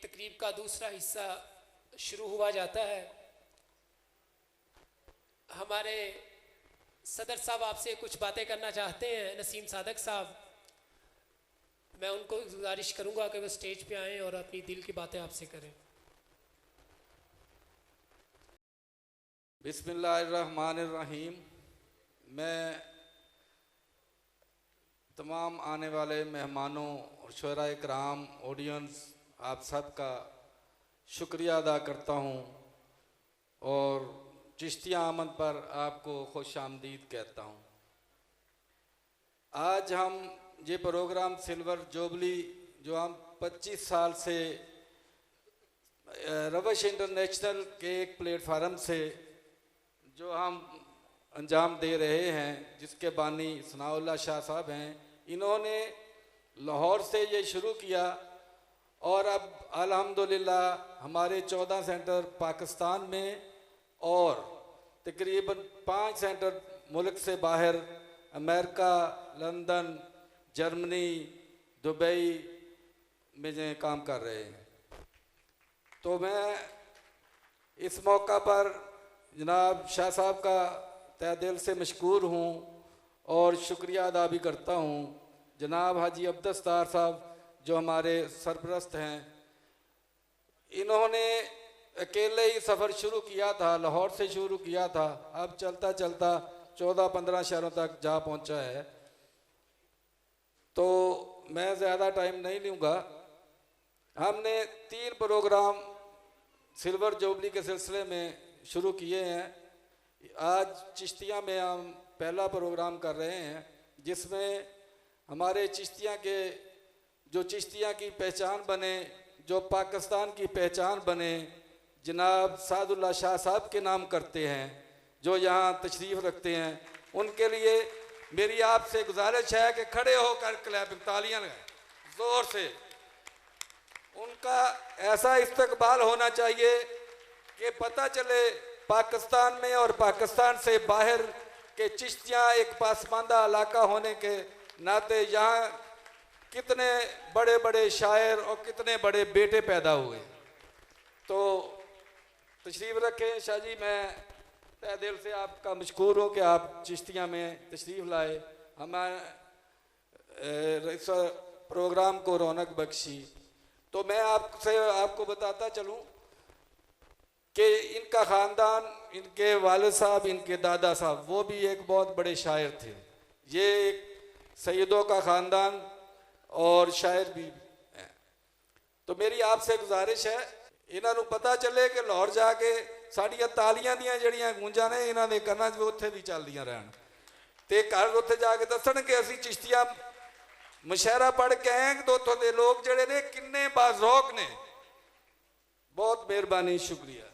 तकरीब का दूसरा हिस्सा शुरू हुआ जाता है। हमारे सदर साहब आपसे कुछ बातें करना चाहते हैं, नसीम सादक साहब। मैं उनको गुजारिश करूंगा कि वो स्टेज पे आएँ और अपनी दिल की बातें आपसे करें। बिस्मिल्लाहिर्रहमानिर्रहीम। मैं तमाम आने वाले मेहमानों और शुरा इकराम ऑडियंस आप सब का शुक्रिया अदा करता हूँ और चिश्तिया आमद पर आपको खुश आमदीद कहता हूँ। आज हम ये प्रोग्राम सिल्वर जुबली जो हम 25 साल से रवश इंटरनेशनल के एक प्लेटफार्म से जो हम अंजाम दे रहे हैं, जिसके बानी सनाउल्लाह शाह साहब हैं, इन्होंने लाहौर से ये शुरू किया और अब अल्हम्दुलिल्लाह हमारे 14 सेंटर पाकिस्तान में और तकरीबन 5 सेंटर मुल्क से बाहर अमेरिका, लंदन, जर्मनी, दुबई में काम कर रहे हैं। तो मैं इस मौका पर जनाब शाह साहब का तहे दिल से मशकूर हूँ और शुक्रिया अदा भी करता हूँ। जनाब हाजी अब्दुस्तार साहब जो हमारे सरपरस्त हैं, इन्होंने अकेले ही सफ़र शुरू किया था, लाहौर से शुरू किया था, अब चलता चलता 14-15 शहरों तक जा पहुँचा है। तो मैं ज़्यादा टाइम नहीं लूँगा। हमने 3 प्रोग्राम सिल्वर जुबली के सिलसिले में शुरू किए हैं। आज चिश्तिया में हम पहला प्रोग्राम कर रहे हैं, जिसमें हमारे चिश्तिया के जो चिश्तिया की पहचान बने, जो पाकिस्तान की पहचान बने, जनाब सादुल्लाह शाह साहब के नाम करते हैं, जो यहाँ तशरीफ़ रखते हैं, उनके लिए मेरी आपसे गुजारिश है कि खड़े होकर क्लैपिंग तालियां लगाएं ज़ोर से। उनका ऐसा इस्तकबाल होना चाहिए कि पता चले पाकिस्तान में और पाकिस्तान से बाहर के चिश्तियाँ एक पासमानदा इलाका होने के नाते यहाँ कितने बड़े बड़े शायर और कितने बड़े बेटे पैदा हुए। तो तशरीफ़ रखें शाह जी। मैं तहे दिल से आपका मशकूर हूँ कि आप चिश्तिया में तशरीफ़ लाए, हमारे इस प्रोग्राम को रौनक बख्शी। तो मैं आपको बताता चलूँ कि इनका ख़ानदान, इनके वालिद साहब, इनके दादा साहब, वो भी एक बहुत बड़े शायर थे। ये एक सैयदों का ख़ानदान और शायर भी हैं। तो मेरी आपसे गुजारिश है, इन्हों पता चले कि लाहौर जाके साड़ियाँ तालियां दियां जड़ियां गूंजा ने इन्हों के कन्ना च उत्थे भी चलदियां रहन ते घर उत्थे जाके दसन कि असीं चिश्तिया मुशायरा पढ़ के आए तो उत्थों के लोग जड़े ने किन्ने बाज़ौक ने। बहुत मेहरबानी, शुक्रिया।